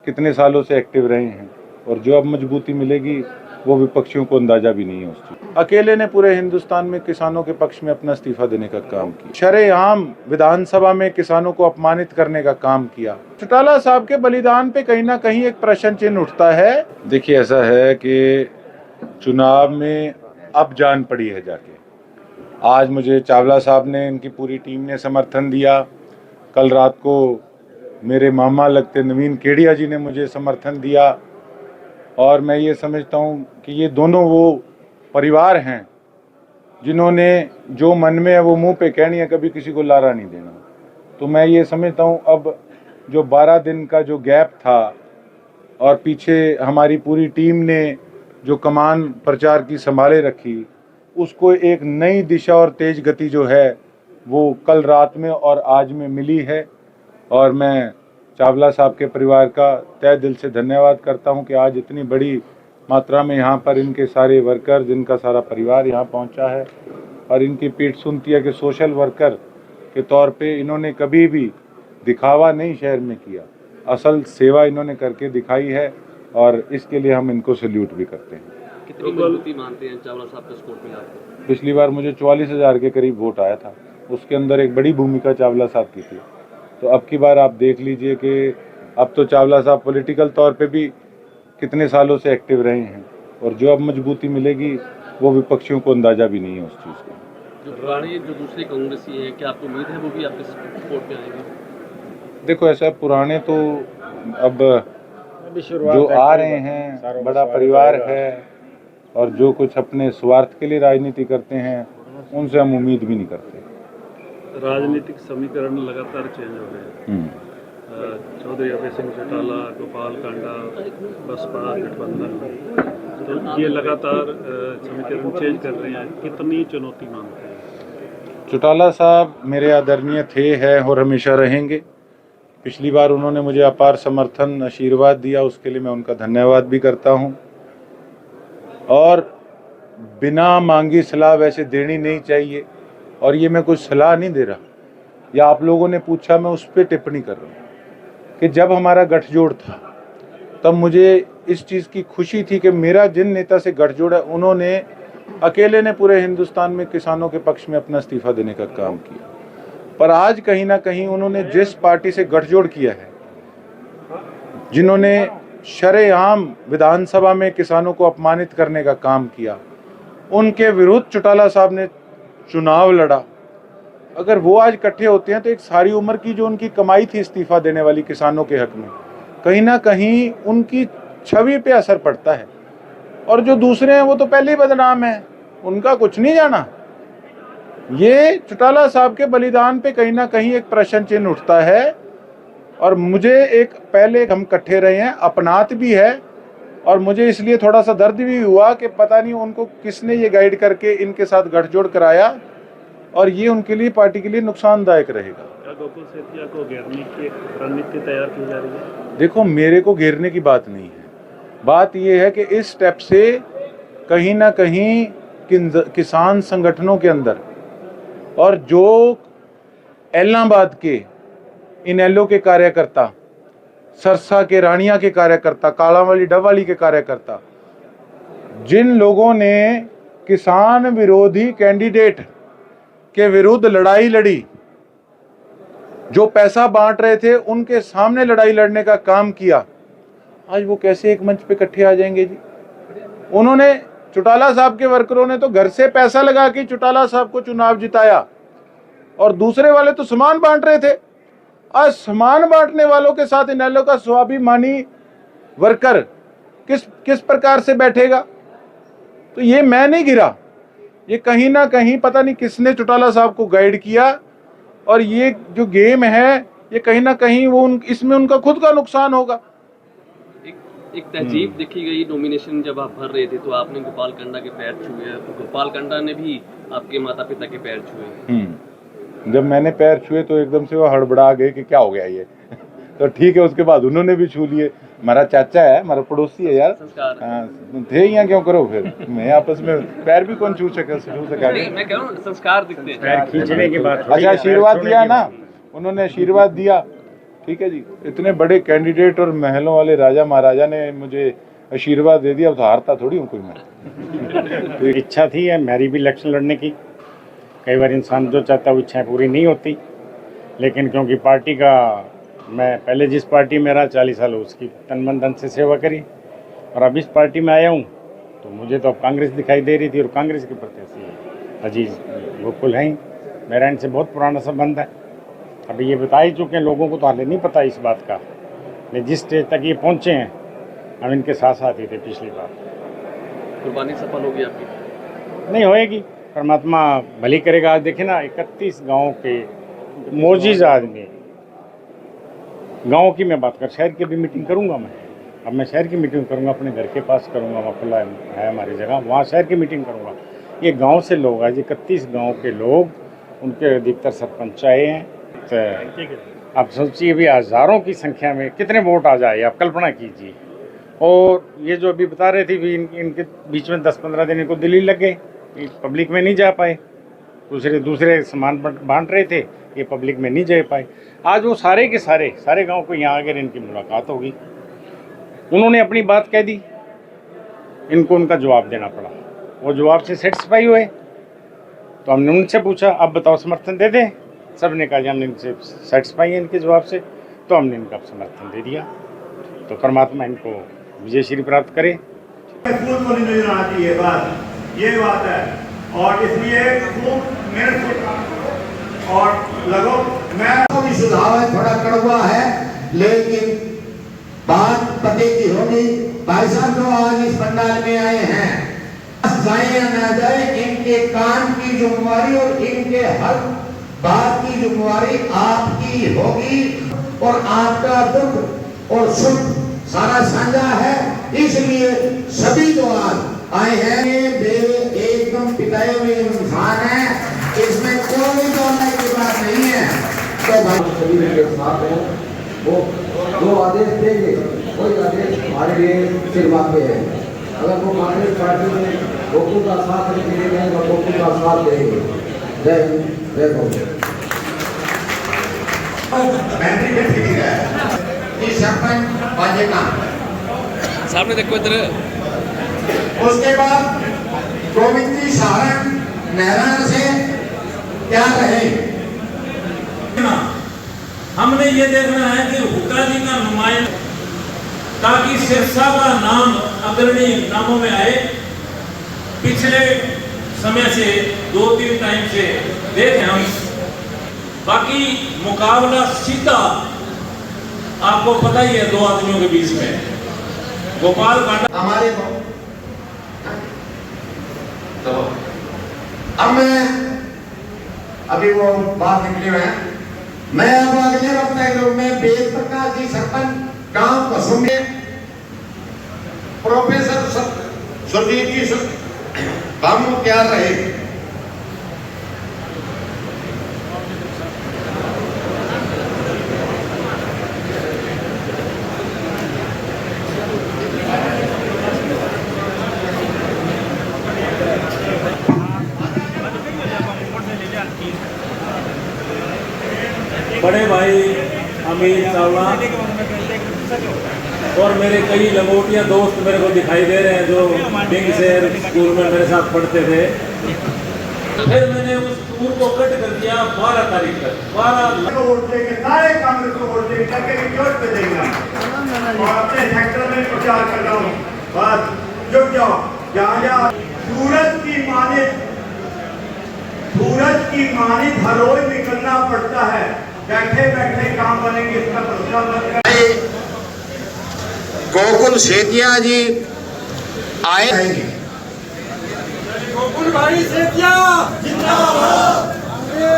कितने सालों से एक्टिव रहे हैं और जो अब मजबूती मिलेगी वो विपक्षियों को अंदाजा भी नहीं है उस चीज। अकेले ने पूरे हिंदुस्तान में किसानों के पक्ष में अपना इस्तीफा देने का काम किया, शरेआम विधानसभा में किसानों को अपमानित करने का काम किया। चौटाला साहब के बलिदान पे कहीं ना कहीं एक प्रश्न चिन्ह उठता है। देखिए, ऐसा है कि चुनाव में अब जान पड़ी है जाके। आज मुझे चावला साहब ने, इनकी पूरी टीम ने समर्थन दिया। कल रात को मेरे मामा लगते नवीन केडिया जी ने मुझे समर्थन दिया और मैं ये समझता हूँ कि ये दोनों वो परिवार हैं जिन्होंने जो मन में है वो मुंह पे कहनी है, कभी किसी को लारा नहीं देना। तो मैं ये समझता हूँ अब जो 12 दिन का जो गैप था और पीछे हमारी पूरी टीम ने जो कमान प्रचार की संभाले रखी, उसको एक नई दिशा और तेज गति जो है वो कल रात में और आज में मिली है। और मैं चावला साहब के परिवार का तहे दिल से धन्यवाद करता हूं कि आज इतनी बड़ी मात्रा में यहाँ पर इनके सारे वर्कर्स, इनका सारा परिवार यहाँ पहुँचा है और इनकी पीठ सुनती है कि सोशल वर्कर के तौर पे इन्होंने कभी भी दिखावा नहीं शहर में किया, असल सेवा इन्होंने करके दिखाई है और इसके लिए हम इनको सल्यूट भी करते हैं। कितनी मजबूती मानते हैं चावला साहब का सपोर्ट मिला आपको? पिछली बार मुझे 44,000 के करीब वोट आया था, उसके अंदर एक बड़ी भूमिका चावला साहब की थी। तो अब की बार आप देख लीजिए कि अब तो चावला साहब पॉलिटिकल तौर पे भी कितने सालों से एक्टिव रहे हैं और जो अब मजबूती मिलेगी वो विपक्षियों को अंदाजा भी नहीं है उस चीज़ का। जो पुराने जो दूसरे कांग्रेसी हैं, क्या आपको उम्मीद है वो भी आपके सपोर्ट में आएंगे? देखो, ऐसा पुराने तो अब जो आ रहे हैं, बड़ा परिवार है और जो कुछ अपने स्वार्थ के लिए राजनीति करते हैं उनसे हम उम्मीद भी नहीं करते। राजनीतिक समीकरण लगातार चेंज हो रहे हैं। चौधरी अभय सिंह चौटाला, गोपाल कांडा, बसपा गठबंधन, तो ये लगातार समीकरण चेंज कर रहे हैं, कितनी चुनौती मानते हैं? चौटाला साहब मेरे आदरणीय थे, हैं और हमेशा रहेंगे। पिछली बार उन्होंने मुझे अपार समर्थन, आशीर्वाद दिया, उसके लिए मैं उनका धन्यवाद भी करता हूं। और बिना मांगी सलाह वैसे देनी नहीं चाहिए और ये मैं कुछ सलाह नहीं दे रहा, या आप लोगों ने पूछा मैं उस पर टिप्पणी कर रहा हूँ कि जब हमारा गठजोड़ था तब मुझे इस चीज़ की खुशी थी कि मेरा जिन नेता से गठजोड़ है उन्होंने अकेले ने पूरे हिंदुस्तान में किसानों के पक्ष में अपना इस्तीफा देने का काम किया। पर आज कहीं ना कहीं उन्होंने जिस पार्टी से गठजोड़ किया है, जिन्होंने शरेआम विधानसभा में किसानों को अपमानित करने का काम किया, उनके विरुद्ध चौटाला साहब ने चुनाव लड़ा। अगर वो आज इकट्ठे होते हैं तो एक सारी उम्र की जो उनकी कमाई थी इस्तीफा देने वाली किसानों के हक में, कहीं ना कहीं उनकी छवि पे असर पड़ता है। और जो दूसरे हैं वो तो पहले ही बदनाम है, उनका कुछ नहीं जाना। ये चौटाला साहब के बलिदान पे कहीं ना कहीं एक प्रश्न चिन्ह उठता है और मुझे एक पहले हम इकट्ठे रहे हैं, अपनात भी है और मुझे इसलिए थोड़ा सा दर्द भी हुआ कि पता नहीं उनको किसने ये गाइड करके इनके साथ गठजोड़ कराया और ये उनके लिए, पार्टी के लिए नुकसानदायक रहेगा। क्या गोकुल सेतिया को घेरने की रणनीति तैयार की जा रही है? देखो, मेरे को घेरने की बात नहीं है, बात ये है कि इस स्टेप से कहीं ना कहीं किसान संगठनों के अंदर और जो इलाहाबाद के इनेलो के कार्यकर्ता, सरसा के रानिया के कार्यकर्ता, कालावाली डबवाली के कार्यकर्ता, जिन लोगों ने किसान विरोधी कैंडिडेट के विरुद्ध लड़ाई लड़ी, जो पैसा बांट रहे थे उनके सामने लड़ाई लड़ने का काम किया, आज वो कैसे एक मंच पे इकट्ठे आ जाएंगे जी? उन्होंने, चौटाला साहब के वर्करों ने तो घर से पैसा लगा के चौटाला साहब को चुनाव जिताया और दूसरे वाले तो सामान बांट रहे थे। आज सामान बांटने वालों के साथ इनेलो का स्वाभिमानी वर्कर किस प्रकार से बैठेगा? तो ये मैं नहीं गिरा, ये कहीं ना कहीं पता नहीं किसने चौटाला साहब को गाइड किया और ये जो गेम है ये कहीं ना कहीं वो इसमें उनका खुद का नुकसान होगा। एक तहजीब देखी गई, नॉमिनेशन जब आप भर रहे थे तो आपने गोपाल कांडा के पैर छुए, तो गोपाल कांडा ने भी आपके माता पिता के पैर छुए। जब मैंने पैर छुए तो एकदम से वो हड़बड़ा गए कि क्या हो गया ये तो ठीक है, उसके बाद उन्होंने भी छू लिए। हमारा चाचा है, हमारा पड़ोसी है यार, थे यहाँ क्यों करो फिर, मैं आपस में पैर भी कौन छू सका? मैं कह रहा हूँ संस्कार दिखते हैं, पैर खींचने की बात। अच्छा, आशीर्वाद दिया ना उन्होंने, आशीर्वाद दिया ठीक है जी, इतने बड़े कैंडिडेट और महलों वाले राजा महाराजा ने मुझे आशीर्वाद दे दिया, तो हारता थोड़ी हूँ कोई मैं। तो इच्छा थी है मेरी भी इलेक्शन लड़ने की। कई बार इंसान जो चाहता है वो इच्छाएं पूरी नहीं होती, लेकिन क्योंकि पार्टी का मैं पहले जिस पार्टी में रहा 40 साल उसकी तन मन धन से सेवा करी, और अब इस पार्टी में आया हूँ तो मुझे तो अब कांग्रेस दिखाई दे रही थी, और कांग्रेस के प्रत्याशी अजीज गोकुल हैं। मेरा इनसे बहुत पुराना संबंध है। अभी ये बता ही चुके हैं, लोगों को तो हाले नहीं पता इस बात का, लेकिन जिस स्टेज तक ये पहुँचे हैं हम इनके साथ साथ ही थे पिछली बार। कुर्बानी सफल होगी आपकी? नहीं होएगी, परमात्मा भली करेगा। आज देखे ना 31 गाँव के मोजिज आदमी, गाँव की मैं बात कर, शहर की भी मीटिंग करूँगा मैं। अब मैं शहर की मीटिंग करूँगा, अपने घर के पास करूँगा, वहाँ खुला है हमारी जगह, वहाँ शहर की मीटिंग करूँगा। ये गांव से लोग आज 31 गांव के लोग, उनके अधिकतर सरपंच आए हैं। तो आप सोचिए भी हज़ारों की संख्या में कितने वोट आ जाए, आप कल्पना कीजिए। और ये जो अभी बता रहे थे भी इनके बीच में 10-15 दिन इनको दिल्ली लग गए, पब्लिक में नहीं जा पाए, दूसरे सामान बांट रहे थे, ये पब्लिक में नहीं जा पाए। आज वो सारे के सारे गांव को यहाँ आकर इनकी मुलाकात होगी, उन्होंने अपनी बात कह दी, इनको उनका जवाब देना पड़ा। वो जवाब से सेटिस्फाई हुए तो हमने उनसे पूछा अब बताओ समर्थन दे दें। सब ने कहा हमने इनसे सेटिस्फाई है इनके जवाब से, तो हमने इनका समर्थन दे दिया। तो परमात्मा इनको विजय श्री प्राप्त करे। खूब बोली नजर आती है, बात ये बात है, और इसलिए खूब मेहनत से और लगो। मैं भी सुझाव है, थोड़ा कड़वा है, लेकिन बात पते की होगी। भाई साहब जो आज इस पंडाल में आए हैं, जाए या ना जाए, इनके काम की जिम्मेवारी और इनके हर बात की जिम्मेवारी आपकी होगी, और आपका दुख और सुख सारा साझा है। इसलिए सभी जो आज आए हैं मेरे एकदम पिताए हुए इंसान है, इसमें कोई बोलने की बात नहीं है। तो भाई सभी के साथ हैं, वो जो आदेश देंगे वही आदेश हमारे लिए सिर पे है। अगर वो कांग्रेस पार्टी में गोकुल का साथ नहीं देंगे तो गोकुल का साथ देंगे। जय हिंद, जय गौ। सरपंच बाजेगा, सामने देखो इधर। उसके बाद गोविंद जी सारण मेहरान से क्या रहे। हमने ये देखना है कि हुक्का जी का नुमाइंदा, ताकि सिरसा का नाम अग्रणी नामों में आए। पिछले समय से 2-3 टाइम से देख हम, बाकी मुकाबला सीधा आपको पता ही है 2 आदमियों के बीच में। गोपाल कांडा हमारे तो अब मैं अभी वो बात निकले हुए हैं, मैं अब अगले वक्त में वेद प्रकाश जी सरपंच गांव कसुम में, प्रोफेसर सुरजीत जी काम तैयार रहे। बड़े भाई अमीर चावला और मेरे कई लंगोटिया दोस्त मेरे को दिखाई दे रहे हैं जो बिंग शहर स्कूल में मेरे साथ पढ़ते थे। फिर मैंने उस स्कूल को कट कर दिया 12 तारीख तक। 12 वोट देंगे, सारे कांग्रेस को वोट देंगे, टक्के की चोट पे देंगे और अपने सेक्टर में प्रचार कर रहा हूँ। बस जुट जाओ, जहाँ सूरज की मानित हर रोज निकलना पड़ता है, बैठे बैठे काम बनेंगे, इसका भरोसा मत करें। गोकुल सेतिया जी आए। गोकुल भाई सेतिया जिंदाबाद।